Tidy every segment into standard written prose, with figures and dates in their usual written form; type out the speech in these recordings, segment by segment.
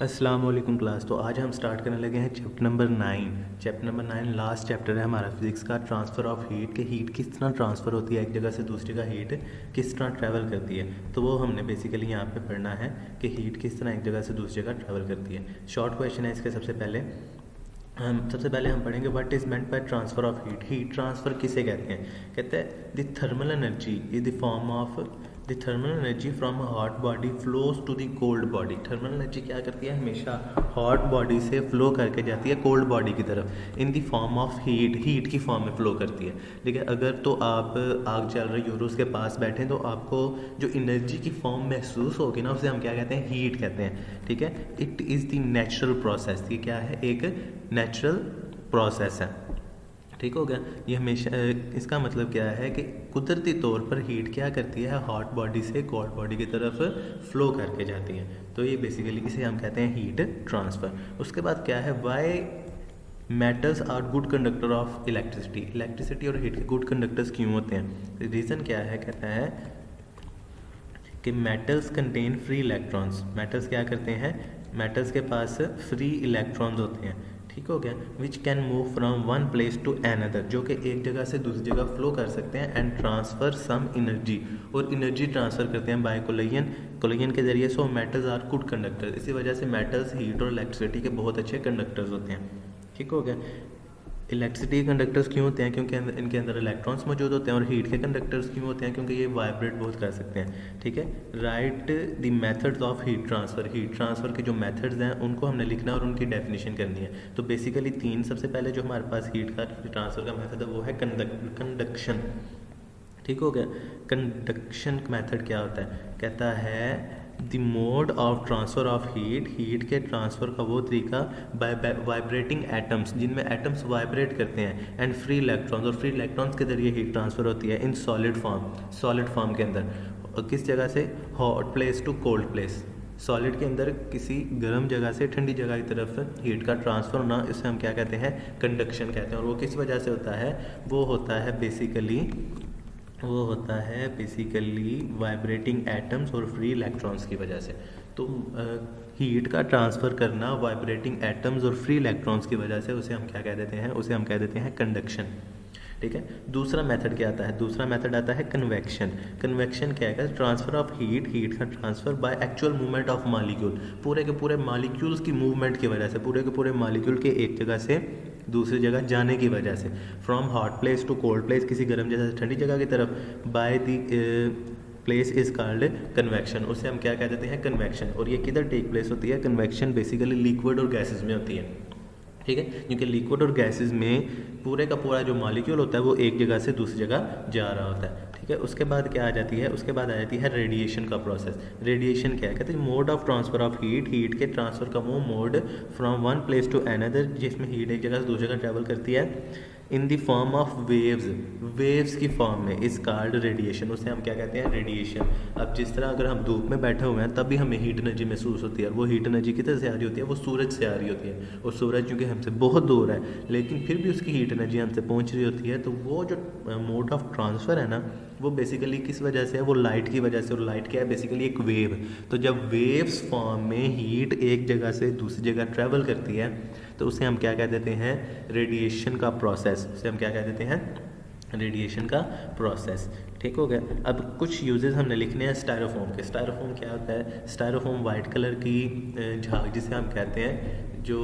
अस्सलाम वालेकुम क्लास। तो आज हम स्टार्ट करने लगे हैं chapter number 9। Chapter number 9 last chapter है हमारा फिजिक्स का, ट्रांसफ़र ऑफ हीट कि हीट किस तरह ट्रांसफ़र होती है, एक जगह से दूसरी जगह हीट किस तरह ट्रैवल करती है। तो वो हमने बेसिकली यहाँ पे पढ़ना है कि हीट किस तरह एक जगह से दूसरी जगह ट्रैवल करती है। शॉर्ट क्वेश्चन है इसके। सबसे पहले हम पढ़ेंगे what is meant by transfer of heat. Heat transfer किसे कहते हैं? कहते हैं the thermal energy is the form of the thermal energy from a hot body flows to the cold body. Thermal energy क्या करती है? हमेशा हॉट बॉडी से फ्लो करके जाती है कोल्ड बॉडी की तरफ इन the form of heat. Heat की फॉर्म में फ्लो करती है। ठीक है, अगर तो आप आग जल रही हो और उसके पास बैठे तो आपको जो एनर्जी की फॉर्म महसूस होगी ना, उसे हम क्या कहते हैं? हीट कहते हैं। ठीक है, it is the natural process. ये क्या है? एक नेचुरल प्रोसेस है। ठीक हो गया। ये हमेशा इसका मतलब क्या है कि कुदरती तौर पर हीट क्या करती है? हॉट बॉडी से कोल्ड बॉडी की तरफ फ्लो करके जाती है। तो ये बेसिकली इसे हम कहते हैं हीट ट्रांसफ़र। उसके बाद क्या है? Why metals are good conductor of electricity. Electricity और हीट के गुड कंडक्टर्स क्यों होते हैं? रीज़न क्या है? कहता है कि metals contain free electrons. Metals क्या करते हैं? मेटल्स के पास फ्री इलेक्ट्रॉन्स होते हैं। ठीक हो गया। Which can move from one place to another, जो कि एक जगह से दूसरी जगह फ्लो कर सकते हैं। एंड ट्रांसफ़र सम एनर्जी, और एनर्जी ट्रांसफ़र करते हैं बाय कोलिजन के जरिए। So metals are good conductor. इसी वजह से मेटल्स हीट और इलेक्ट्रिसिटी के बहुत अच्छे कंडक्टर्स होते हैं। ठीक हो गया। इलेक्ट्रिसिटी के कंडक्टर्स क्यों होते हैं? क्योंकि इनके अंदर इलेक्ट्रॉन्स मौजूद होते हैं। और हीट के कंडक्टर्स क्यों होते हैं? क्योंकि ये वाइब्रेट बहुत कर सकते हैं। ठीक है। Right the methods of heat transfer. Heat transfer के जो मेथड्स हैं उनको हमने लिखना और उनकी डेफिनेशन करनी है। तो बेसिकली तीन। सबसे पहले जो हमारे पास हीट का ट्रांसफ़र का मेथड है वो है कंडक्शन। ठीक हो गया। कंडक्शन मेथड क्या होता है? कहता है the mode of transfer of heat. Heat के ट्रांसफ़र का वो तरीका बाय वाइब्रेटिंग एटम्स, जिनमें एटम्स वाइब्रेट करते हैं, एंड फ्री इलेक्ट्रॉन्स, और फ्री इलेक्ट्रॉन्स के जरिए हीट ट्रांसफ़र होती है इन सॉलिड फॉर्म के अंदर। और किस जगह से? Hot place to cold place. Solid के अंदर किसी गर्म जगह से ठंडी जगह की तरफ हीट का ट्रांसफ़र होना, इसे हम क्या कहते हैं? कंडक्शन कहते हैं। और वो किस वजह से होता है? वो होता है बेसिकली वाइब्रेटिंग एटम्स और फ्री इलेक्ट्रॉन्स की वजह से। तो हीट का ट्रांसफ़र करना वाइब्रेटिंग एटम्स और फ्री इलेक्ट्रॉन्स की वजह से, उसे हम क्या कह देते हैं? उसे हम कह देते हैं कंडक्शन। ठीक है। दूसरा मेथड क्या आता है? दूसरा मेथड आता है कन्वेक्शन। कन्वेक्शन क्या है? ट्रांसफ़र ऑफ हीट का transfer by actual movement of molecule. पूरे के पूरे मॉलिक्यूल्स की मूवमेंट की वजह से, पूरे के पूरे मॉलिक्यूल के एक जगह से दूसरी जगह जाने की वजह से, from hot place to cold place, किसी गर्म जगह से ठंडी जगह की तरफ, by the place is called convection. उसे हम क्या कह देते हैं? कन्वेक्शन। और ये किधर टेक प्लेस होती है? कन्वेक्शन बेसिकली लिक्विड और गैसेस में होती है। ठीक है, क्योंकि लिक्विड और गैसेस में पूरे का पूरा जो मॉलिक्यूल होता है वो एक जगह से दूसरी जगह जा रहा होता है। ठीक है। उसके बाद क्या आ जाती है? उसके बाद आ जाती है रेडिएशन का प्रोसेस। रेडिएशन क्या है? कहते हैं mode of transfer of heat के ट्रांसफ़र का वो mode from one place to another, जिसमें हीट एक जगह से दूसरी जगह ट्रैवल करती है in the form of waves की फॉर्म में, इज कॉल्ड रेडिएशन। उसे हम क्या कहते हैं? रेडिएशन। अब जिस तरह अगर हम धूप में बैठे हुए हैं तब भी हमें हीट एनर्जी महसूस होती है, और वो हीट एनर्जी किधर से आ रही होती है? वो सूरज से आ रही होती है। और सूरज क्योंकि हमसे बहुत दूर है, लेकिन फिर भी उसकी हीट एनर्जी हमसे पहुंच रही होती है। तो वो जो मोड ऑफ ट्रांसफ़र है ना, वो बेसिकली किस वजह से है? वो लाइट की वजह से। और लाइट क्या है? बेसिकली एक वेव। तो जब वेव्स फॉर्म में हीट एक जगह से दूसरी जगह ट्रैवल करती है तो उसे हम क्या कह देते हैं? रेडिएशन का प्रोसेस। उसे हम क्या कह देते हैं? रेडिएशन का प्रोसेस। ठीक हो गया। अब कुछ यूजेस हमने लिखने हैं स्टायरोफोम के। स्टायरोफोम क्या होता है? स्टायरोफोम वाइट कलर की झाग जिसे हम कहते हैं, जो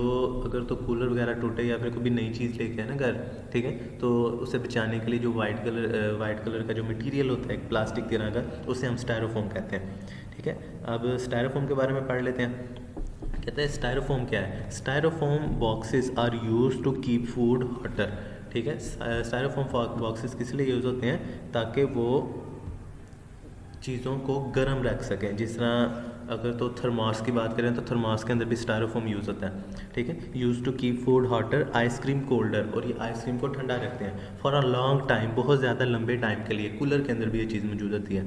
अगर तो कूलर वगैरह टूटे या फिर कोई नई चीज़ लेके आए ना घर, ठीक है, तो उसे बचाने के लिए जो वाइट कलर का जो मटेरियल होता है प्लास्टिक तरह का, उसे हम स्टायरोफोम कहते हैं। ठीक है। अब स्टायरोफोम के बारे में पढ़ लेते हैं। कहते हैं स्टायरोफोम क्या है? Styrofoam boxes are use to keep food hotter. ठीक है। स्टायरोफोम बॉक्सेस किस लिए यूज़ होते हैं? ताकि वो चीज़ों को गर्म रख सकें। जिस तरह अगर तो थर्मास की बात करें तो थर्मास के अंदर भी स्टायरोफोम यूज़ होता है। ठीक है। Use to keep food hotter, ice cream colder, और ये आइसक्रीम को ठंडा रखते हैं फॉर अ लॉन्ग टाइम, बहुत ज़्यादा लंबे टाइम के लिए। कूलर के अंदर भी ये चीज़ मौजूद होती है।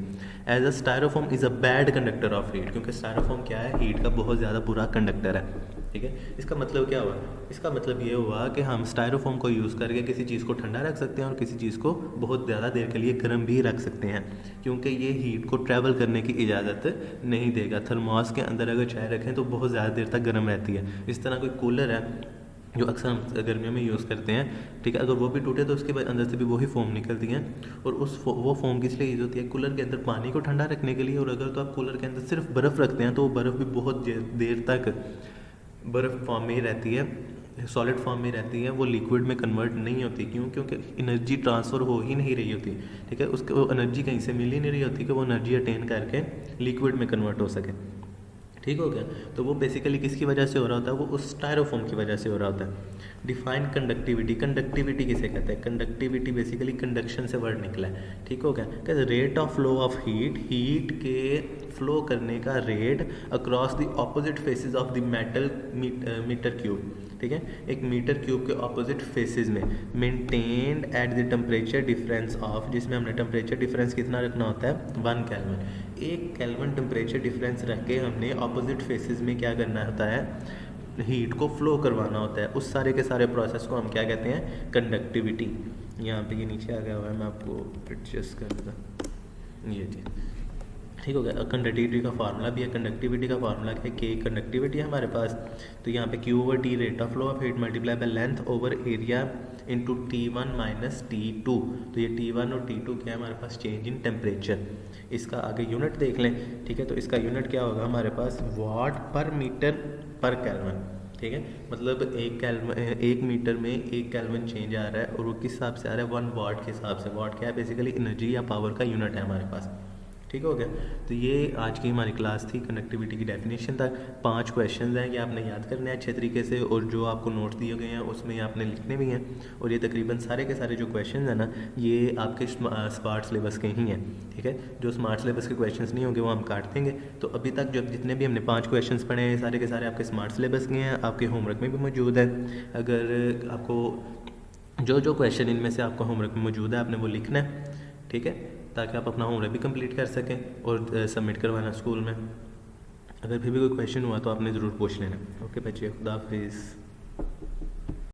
As a styrofoam is a bad conductor of heat, क्योंकि स्टायरोफोम क्या है? हीट का बहुत ज़्यादा बुरा कंडक्टर है। ठीक है। इसका मतलब क्या हुआ? इसका मतलब ये हुआ कि हम स्टायरोफोम को यूज़ करके किसी चीज़ को ठंडा रख सकते हैं और किसी चीज़ को बहुत ज़्यादा देर के लिए गर्म भी रख सकते हैं, क्योंकि ये हीट को ट्रैवल करने की इजाज़त नहीं देगा। थर्मोस के अंदर अगर चाय रखें तो बहुत ज़्यादा देर तक गर्म रहती है। इस तरह कोई कूलर है जो अक्सर हम गर्मियों में यूज़ करते हैं, ठीक है, अगर वो भी टूटे तो उसके बाद अंदर से भी वही फोम निकलती है, और वो फोम किस लिए यूज़ होती है? कूलर के अंदर पानी को ठंडा रखने के लिए। और अगर तो आप कूलर के अंदर सिर्फ बर्फ़ रखते हैं तो वो बर्फ़ भी बहुत देर तक बर्फ़ फॉर्म में ही रहती है, सॉलिड फॉर्म में रहती है, वो लिक्विड में कन्वर्ट नहीं होती। क्यों? क्योंकि एनर्जी ट्रांसफ़र हो ही नहीं रही होती, ठीक है, उसको एनर्जी कहीं से मिल ही नहीं रही होती कि वो एनर्जी अटेन करके लिक्विड में कन्वर्ट हो सके। ठीक हो गया? तो वो बेसिकली किसकी वजह से हो रहा होता है? वो उस स्टायरोफोम की वजह से हो रहा होता है। Define conductivity. कंडक्टिविटी किसे कहते हैं? कंडक्टिविटी बेसिकली कंडक्शन से वर्ड निकला है। ठीक हो गया? कहते rate of flow of heat के फ्लो करने का rate across the opposite faces of the metal metre cube. ठीक है, एक मीटर क्यूब के ऑपोजिट फेसेस में maintained at the temperature difference of, जिसमें हमने टेम्परेचर डिफरेंस कितना रखना होता है? 1 केल्विन। 1 केल्विन टेम्परेचर डिफरेंस रख के हमने ऑपोजिट फेसेस में क्या करना होता है? हीट को फ्लो करवाना होता है। उस सारे के सारे प्रोसेस को हम क्या कहते हैं? कंडक्टिविटी। यहाँ पे ये नीचे आ गया हुआ है, मैं आपको एडजस्ट कर देता, ये जी, ठीक हो गया। कंडक्टिविटी का फार्मूला भी है। कंडक्टिविटी का फार्मूला क्या है? के कंडक्टिविटी है हमारे पास, तो यहाँ पे Q over T rate of flow of heat multiply by length over area into T1 minus T2। तो ये T1 और T2 क्या है हमारे पास? Change in temperature. इसका आगे यूनिट देख लें, ठीक है, तो इसका यूनिट क्या होगा हमारे पास? वाट पर मीटर पर केल्विन। ठीक है, मतलब 1 मीटर में 1 केल्विन चेंज आ रहा है, और वो किस हिसाब से आ रहा है? 1 वाट के हिसाब से। वाट क्या है? बेसिकली एनर्जी या पावर का यूनिट है हमारे पास। ठीक हो गया? तो ये आज की हमारी क्लास थी, कनेक्टिविटी की डेफिनेशन तक 5 क्वेश्चंस हैं, ये आपने याद करने हैं अच्छे तरीके से, और जो आपको नोट्स दिए गए हैं उसमें आपने लिखने भी हैं। और ये तकरीबन सारे के सारे जो क्वेश्चंस हैं ना, ये आपके स्मार्ट सिलेबस के ही हैं। ठीक है, जो स्मार्ट सिलेबस के क्वेश्चंस नहीं होंगे वो हम काट देंगे। तो अभी तक जो जितने भी हमने 5 क्वेश्चंस पढ़े हैं, सारे के सारे आपके स्मार्ट सिलेबस के हैं, आपके होमवर्क में भी मौजूद है। अगर आपको जो क्वेश्चन इनमें से आपको होमवर्क में मौजूद है, आपने वो लिखना है, ठीक है, ताकि आप अपना होमवर्क भी कंप्लीट कर सकें और सबमिट करवाना स्कूल में। अगर फिर भी कोई क्वेश्चन हुआ तो आपने ज़रूर पूछ लेना। ओके बच्चे, खुदा हाफिज़।